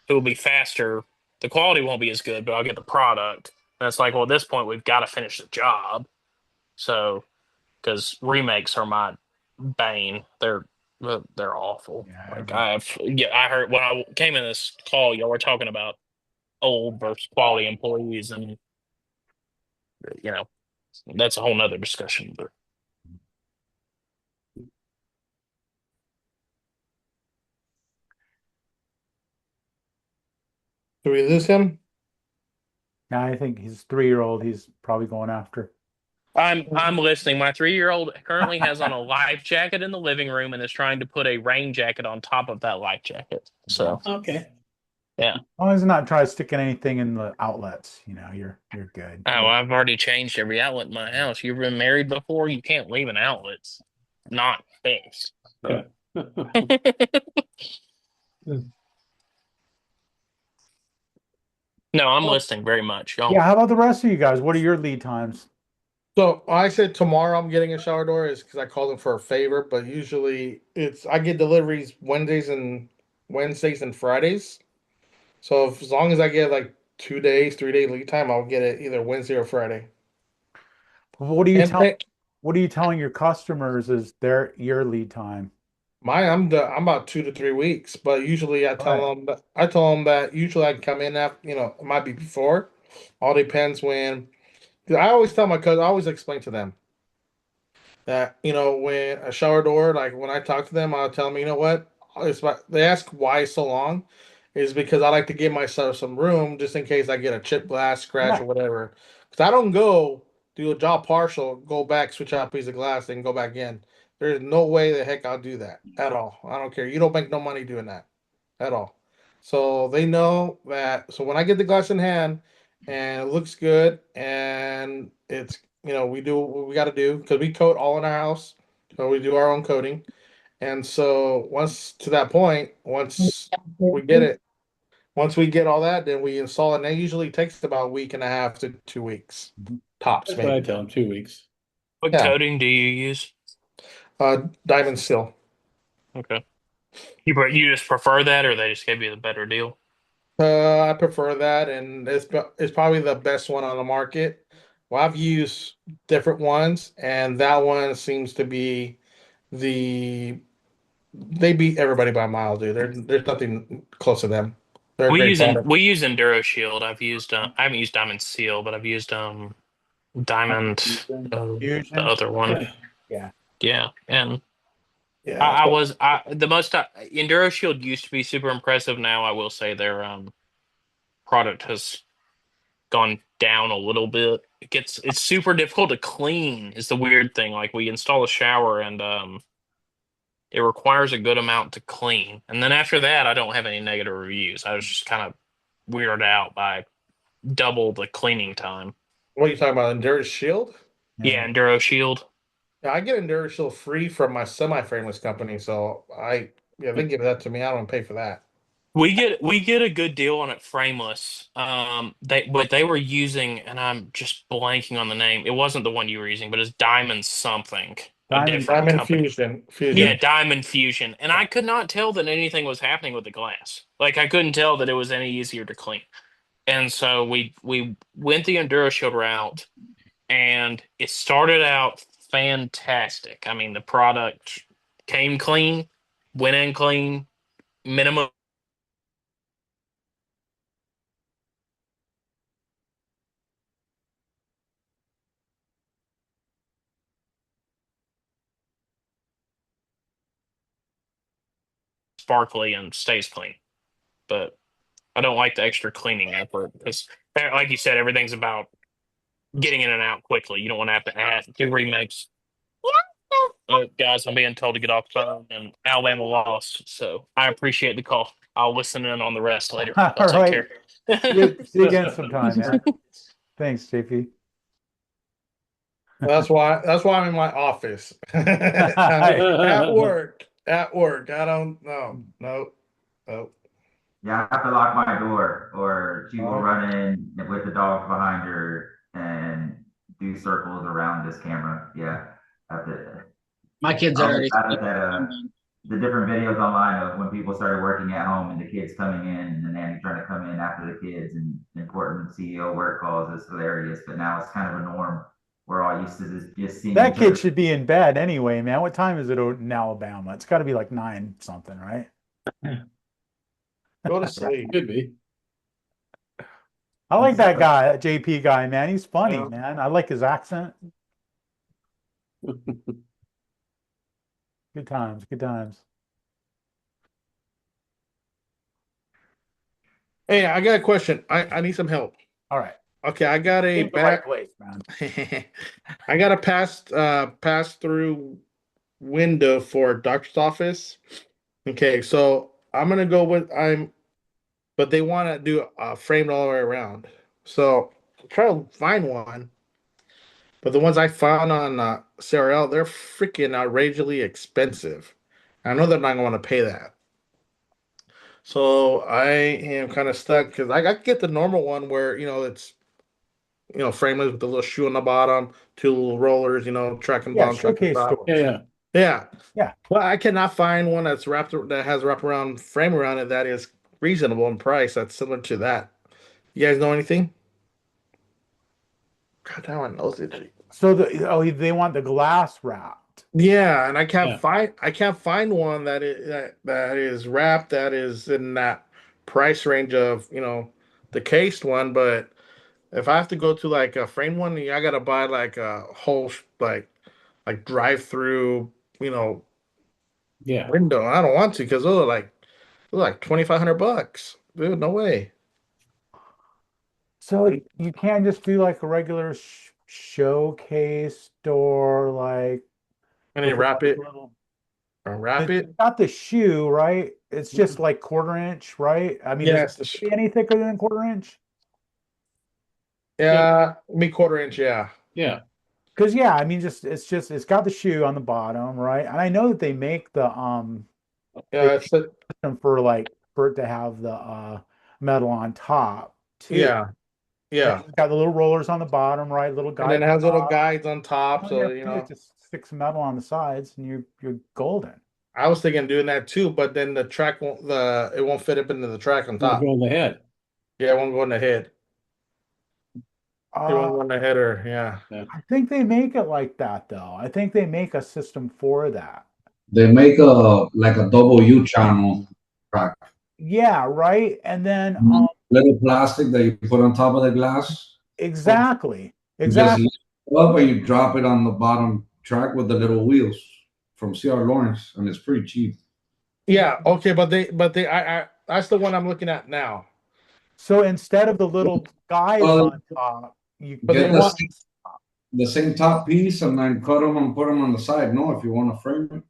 who will be faster. The quality won't be as good, but I'll get the product." And it's like, well, at this point, we've got to finish the job. So, because remakes are my bane, they're awful. Yeah, I heard when I came in this call, y'all were talking about old versus quality employees, and you know that's a whole nother discussion. But Do we lose him? now I think his 3-year-old he's probably going after. I'm listening. My 3-year-old currently has on a life jacket in the living room and is trying to put a rain jacket on top of that life jacket. So Okay. yeah. As long as he's not trying sticking anything in the outlets, you're good. Oh, I've already changed every outlet in my house. You've been married before, you can't leave an outlet not fixed. So. No, I'm listening very much. Y'all. Yeah, how about the rest of you guys? What are your lead times? So I said tomorrow I'm getting a shower door is because I called them for a favor, but usually I get deliveries Wednesdays and Fridays. So as long as I get like 2 days, 3 day lead time, I'll get it either Wednesday or Friday. What are you And telling what are you telling your customers is your lead time? I'm about 2 to 3 weeks, but usually Right. I tell them that usually I can come in after, it might be before. All depends when. 'Cause I always tell my cousin, I always explain to them that when a shower door, like when I talk to them, I'll tell them, what, they ask why so long, is because I like to give myself some room just in case I get a chip glass scratch or Right. whatever. Because I don't go do a job partial, go back, switch out a piece of glass, then go back in. There's no way the heck I'll do that at all. I don't care. You don't make no money doing that at all. So they know that. So when I get the glass in hand and it looks good and it's we do what we got to do because we coat all in our house, so we do our own coating. And so once to that point, we get it, once we get all that, then we install it. And that usually takes about a week and a half to 2 weeks, tops That's what I maybe. tell them. 2 weeks. What Yeah, coating do you use? diamond seal. Okay. You just prefer that, or they just gave you the better deal? I prefer that, and it's probably the best one on the market. Well, I've used different ones, and that one seems to be the they beat everybody by a mile, dude. There's nothing close to them. They're a great product. We use Enduro Shield. I haven't used Diamond Seal, but I've used Diamond the Fusion. other one. Yeah. Yeah, and Yeah, the most Enduro Shield used to be super impressive. Now I will say their product has gone down a little bit. It's super difficult to clean is the weird thing. Like we install a shower and It requires a good amount to clean. And then after that, I don't have any negative reviews. I was just kind of weirded out by double the cleaning time. What are you talking about? Endurance Shield? Yeah, Enduro Shield. Yeah, I get Endurance Shield free from my semi-frameless company, so they give that to me. I don't pay for that. We get a good deal on it frameless. What they were using, and I'm just blanking on the name. It wasn't the one you were using, but it's Diamond something. A different Diamond company. Fusion. Yeah, Diamond Fusion. And I could not tell that anything was happening with the glass. Like I couldn't tell that it was any easier to clean. And so we went the Enduro Shield route, and it started out fantastic. I mean, the product came clean, went in clean, minimum sparkly and stays clean. But I don't like the extra cleaning effort because, like you said, everything's about getting in and out quickly. You don't want to have to add do remakes. Guys, I'm being told to get off the phone, and Alabama lost. So I appreciate the call. I'll listen in on the rest later. All I'll take right. care. See you again sometime, man. Thanks, JP. That's why I'm in my office. At work. At work. I don't know. No. Yeah, I have to lock my door, or she will run in with the dogs behind her and do circles around this camera. Yeah, I have to. My kids I are always already. laugh at the different videos online of when people started working at home and the kids coming in and the nanny trying to come in after the kids, and important CEO work calls is hilarious. But now it's kind of a norm. We're all used to just seeing That each kid other. should be in bed anyway, man. What time is it in Alabama? It's got to be like 9 something, right? Go to sleep. Could be. I like that guy, that JP guy, man. He's funny, Yeah. man. I like his accent. Good times, good times. Hey, I got a question. I need some help. All right. Okay, I got a Came to the right place, man. I got a pass through window for a doctor's office. Okay, so I'm gonna go with but they want to do framed all the way around. So I'm trying to find one, but the ones I found on CRL, they're freaking outrageously expensive. I know they're not gonna want to pay that. So I am kind of stuck because I got to get the normal one where it's frameless with the little shoe on the bottom, 2 little rollers, track and Yeah, bottom, track and showcase top. stores. Yeah. Yeah. Well, I cannot find one that has wraparound frame around it that is reasonable in price. That's similar to that. You guys know anything? God, that one knows it. So they want the glass wrapped. Yeah, and I can't find one that is wrapped that is in that price range of the cased one. But if I have to go to like a frame one, I gotta buy like a whole like drive through window. I don't want to because those are like $2,500. Dude, no way. So you can't just do like a regular showcase door, like And then wrap it. It's not the shoe, right? It's just like 1/4 inch, right? I mean, Yes, does it be any thicker than 1/4 inch? Yeah, me 1/4 inch, yeah. Yeah. Because I mean, it's got the shoe on the bottom, right? And I know that they make the system for it to have the metal on top too. Yeah. It's got the little rollers on the bottom, right? Little guides. And then it has little guides on top, so it's just 6 metal on the sides, and you're golden. I was thinking doing that too, but then the track it won't fit up into the track on top. Won't go in the head. Yeah, it won't go in the head. It won't go in the header. Yeah. I think they make it like that though. I think they make a system for that. They make a double U channel track. Yeah, right. And then little plastic that you put on top of the glass. Exactly. You just lift it up and you drop it on the bottom track with the little wheels from CR Lawrence, and it's pretty cheap. Yeah, okay, but I that's the one I'm looking at now. So instead of the little guys on top, you get the same top piece and then cut them and put them on the side. No, if you want to frame it.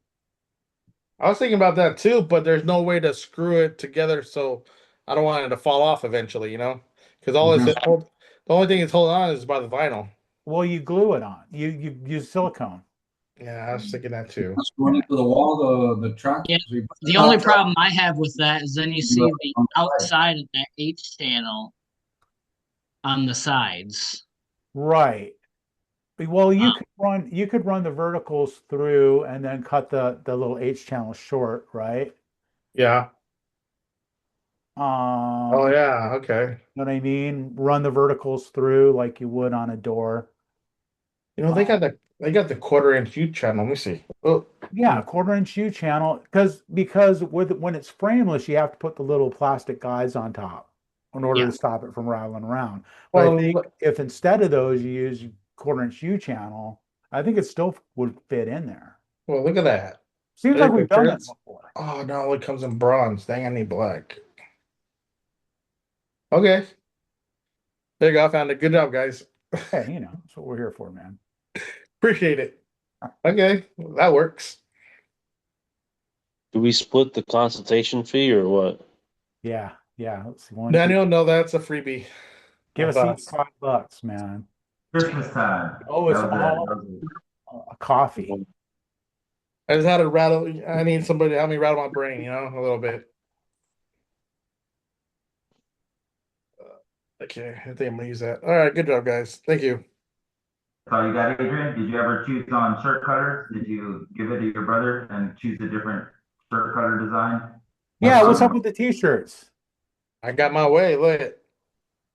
I was thinking about that too, but there's no way to screw it together, so I don't want it to fall off eventually, you know? Because the only thing it's holding on is by the vinyl. Well, you glue it on. You use silicone. Yeah, I was thinking that too. Screw into the wall, the track. Yeah. So you put The top only track problem I have with that is then you see the on the side. outside of that H channel on the sides. Right. Well, Uh, you could run the verticals through and then cut the little H channel short, right? Yeah. Oh You yeah. Okay. know what I mean? Run the verticals through like you would on a door. You know, Uh, they got the quarter-inch U channel. Let me see. Oh, yeah, quarter-inch U channel because when it's frameless, you have to put the little plastic guides on top in order yeah. to stop it from rattling around. But I well, think if instead of those you use quarter-inch U channel, I think it still would fit in there. well, look at that. Seems There's like we've done that pictures. before. Oh no, it comes in bronze. Dang, I need black. Okay, there you go. I found it. Good job, guys. Hey, that's what we're here for, man. Appreciate it. Okay, that works. Do we split the consultation fee or what? Yeah, yeah. Let's see. One, two. Daniel, no, that's a freebie. Give With us each us. $5, man. Christmas time. Oh, That it's was all that a coffee. I just had to rattle. I need somebody to help me rattle my brain, a little bit. Okay, I think I'm gonna use that. All right, good job, guys. Thank you. That's all you got, Adrian? Did you ever choose on shirt cutters? Did you give it to your brother and choose a different shirt cutter design? Yeah, what's up with the t-shirts? I got my way. Look,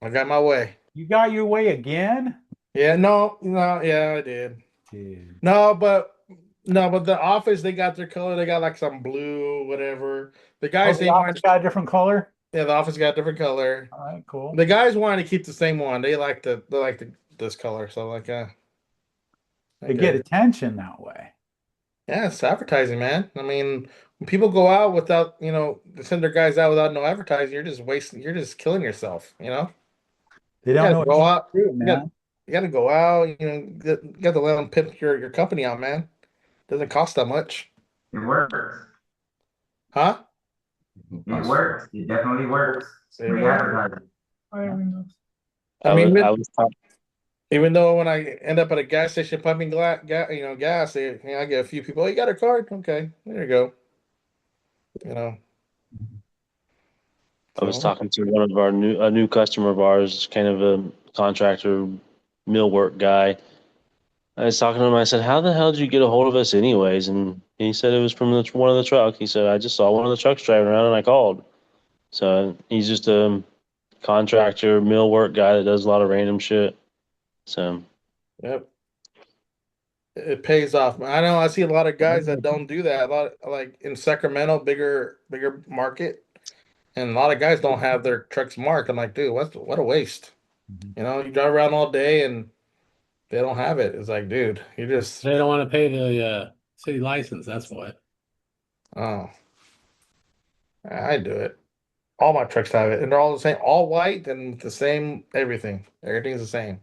I got my way. You got your way again? Yeah, no, yeah, I did. Dude. No, but the office they got their color. They got like some blue, whatever. The Oh, guys the they office got a different color? yeah, the office got a different color. All right, cool. The guys wanted to keep the same one. They like this color. So like They get attention that way. yeah, it's advertising, man. I mean, when people go out without, they send their guys out without no advertising, you're just killing yourself, They You don't gotta know go what out, to do, you got man. you gotta go out, you got to let them pimp your company out, man. Doesn't cost that much. It works. Huh? It works. It definitely works. It Free works. advertising. I mean, I was even though when I end up at a gas station pumping gas, I get a few people. Oh, you got a card? Okay, there you go. I was So talking to one of a new customer of ours, kind of a contractor, millwork guy. I was talking to him. I said, "How the hell did you get a hold of us, anyways?" And he said it was from one of the truck. He said, "I just saw one of the trucks driving around, and I called." So he's just a contractor, millwork guy that does a lot of random shit. So yep, it pays off. I know I see a lot of guys that don't do that. A lot like in Sacramento, bigger market, and a lot of guys don't have their trucks marked. I'm like, dude, what a waste. You drive around all day and they don't have it. It's like, dude, you just They don't want to pay the city license. That's why. oh, I do it. All my trucks have it, and they're all the same, all white and the same everything. Everything's the same.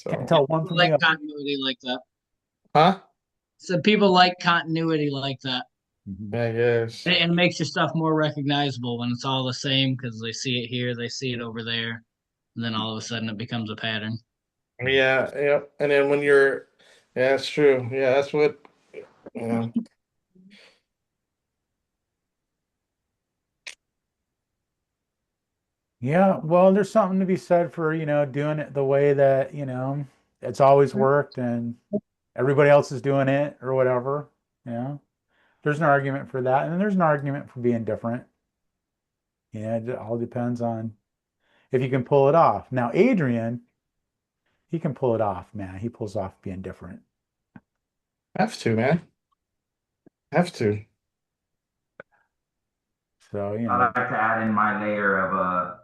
Can't So, tell one from the Like other. continuity like that. huh? So people like continuity like that. I guess. And it makes your stuff more recognizable when it's all the same because they see it here, they see it over there, and then all of a sudden it becomes a pattern. Yeah, yeah. And then when yeah, that's true. Yeah, that's what. Yeah. Yeah, well, there's something to be said for, doing it the way that, it's always worked and everybody else is doing it or whatever. There's an argument for that. And then there's an argument for being different. It all depends on if you can pull it off. Now, Adrian, he can pull it off, man. He pulls off being different. Have to, man. Have to. So, I like to add in my layer of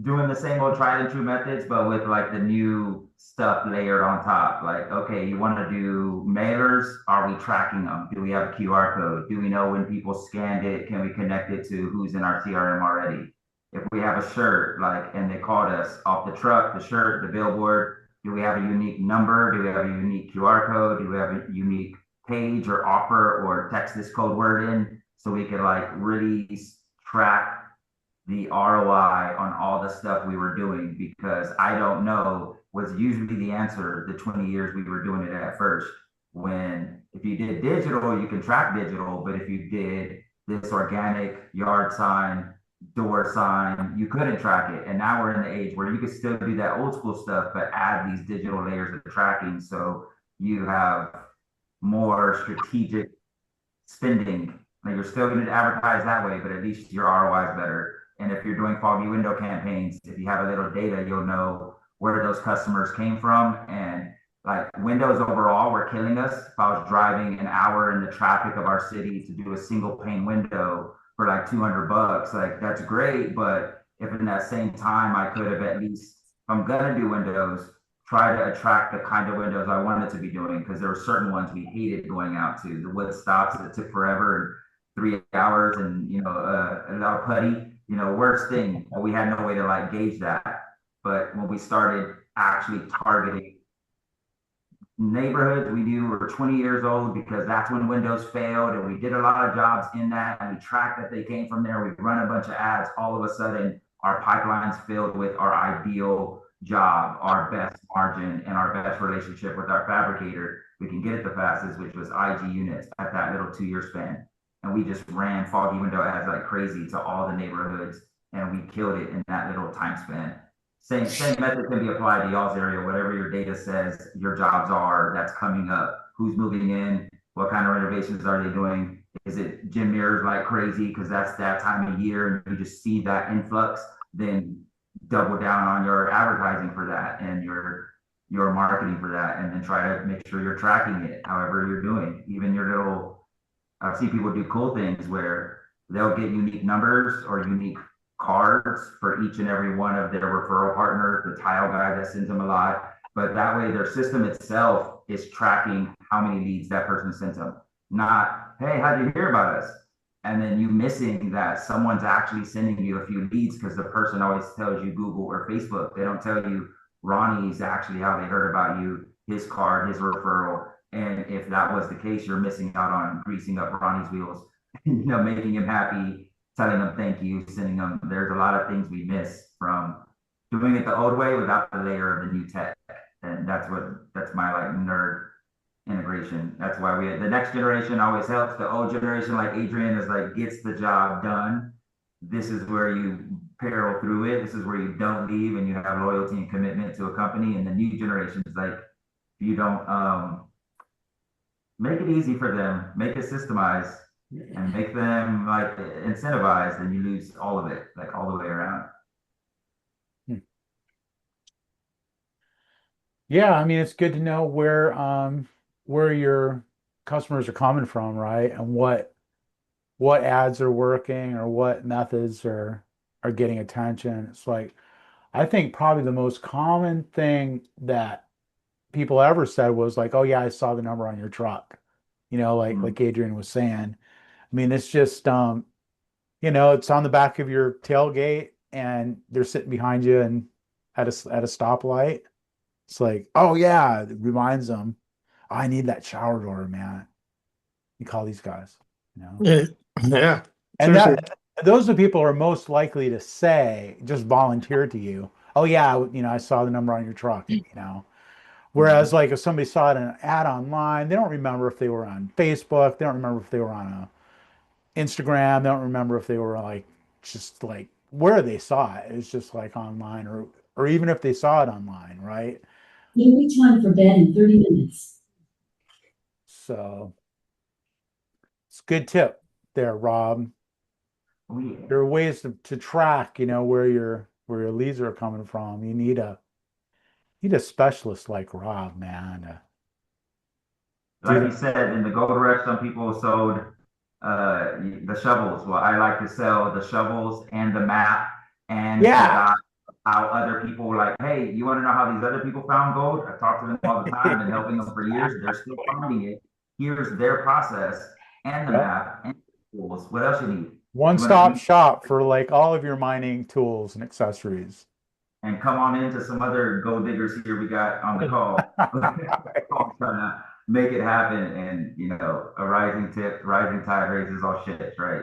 doing the same old tried and true methods, but with like the new stuff layered on top. Like, okay, you want to do mailers? Are we tracking them? Do we have a QR code? Do we know when people scanned it? Can we connect it to who's in our CRM already? If we have a shirt, and they called us off the truck, the shirt, the billboard, do we have a unique number? Do we have a unique QR code? Do we have a unique page or offer or text this code word in so we could like really track the ROI on all the stuff we were doing, because I don't know was usually the answer the 20 years we were doing it at first. When if you did digital, you can track digital, but if you did this organic yard sign, door sign, you couldn't track it. And now we're in the age where you can still do that old school stuff, but add these digital layers of tracking. So you have more strategic spending. Like you're still going to advertise that way, but at least your ROI is better. And if you're doing foggy window campaigns, if you have a little data, you'll know where those customers came from. And like windows overall were killing us. If I was driving an hour in the traffic of our city to do a single pane window for like $200, like that's great. But if in that same time I could have at least, if I'm gonna do windows, try to attract the kind of windows I wanted to be doing, because there were certain ones we hated going out to. The wood stops that took forever, 3 hours, and a lot of putty. Worst thing. We had no way to like gauge that. But when we started actually targeting neighborhoods we knew were 20 years old, because that's when windows failed, and we did a lot of jobs in that, and we tracked that they came from there. We run a bunch of ads. All of a sudden, our pipeline's filled with our ideal job, our best margin, and our best relationship with our fabricator. We can get it the fastest, which was IG units at that little 2-year span. And we just ran foggy window ads like crazy to all the neighborhoods, and we killed it in that little time span. Same method can be applied to y'all's area. Whatever your data says your jobs are, that's coming up. Who's moving in? What kind of renovations are they doing? Is it gym mirrors like crazy because that's that time of year and you just see that influx? Then double down on your advertising for that and your marketing for that, and then try to make sure you're tracking it however you're doing. Even your little, I've seen people do cool things where they'll get unique numbers or unique cards for each and every one of their referral partners, the tile guy that sends them a lot. But that way their system itself is tracking how many leads that person sends them. Not, hey, how'd you hear about us? And then you missing that someone's actually sending you a few leads, because the person always tells you Google or Facebook. They don't tell you Ronnie's actually how they heard about you, his card, his referral. And if that was the case, you're missing out on greasing up Ronnie's wheels, making him happy, telling them thank you, sending them. There's a lot of things we miss from doing it the old way without the layer of the new tech. And that's my like nerd integration. That's why the next generation always helps. The old generation, like Adrian, is like gets the job done. This is where you peril through it. This is where you don't leave and you have loyalty and commitment to a company. And the new generation is like, if you don't make it easy for them, make it systemized, and make them like incentivized, and you lose all of it, like all the way around. Yeah, I mean, it's good to know where your customers are coming from, right? And what ads are working or what methods are getting attention. It's like I think probably the most common thing that people ever said was like, "Oh yeah, I saw the number on your truck." Like Adrian was saying. I mean, it's just it's on the back of your tailgate and they're sitting behind you and at a stoplight. It's like, oh yeah, it reminds them, oh, I need that shower door, man. You call these guys, Yeah. And those are the people who are most likely to say, just volunteer to you, oh yeah, I saw the number on your truck. Whereas like if somebody saw it in an ad online, they don't remember if they were on Facebook, they don't remember if they were on a Instagram. They don't remember if they were like just like where they saw it. It's just like online or even if they saw it online, right? It'll be time for bed in 30 minutes. So it's a good tip there, Rob. Oh, yeah. There are ways to track, where your leads are coming from. You need a specialist like Rob, man. Like you said, in the Gold Rush, some people sold the shovels. Well, I like to sell the shovels and the map and Yeah. how other people were like, hey, you want to know how these other people found gold? I talk to them all the time and helping them for years. They're still finding it. Here's their process and the map and the tools. What else you need? One-stop shop for like all of your mining tools and accessories. And come on into some other gold diggers here we got on the call. make it happen. And a rising tide raises all ships, right?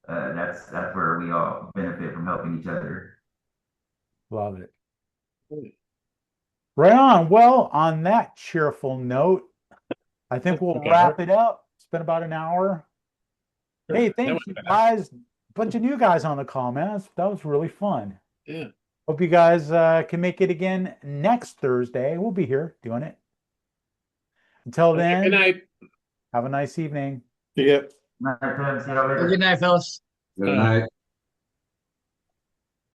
That's where we all benefit from helping each other. Love it. Right on. Well, on that cheerful note, I think we'll Okay. wrap it up. It's been about an hour. Hey, That thanks, was you fast. guys. Bunch of new guys on the call, man. That was really fun. Yeah. Hope you guys can make it again next Thursday. We'll be here doing it. Until Okay, good then, night. have a nice evening. Yep. Night, Tim. See y'all Well, later. good night, fellas. Good night.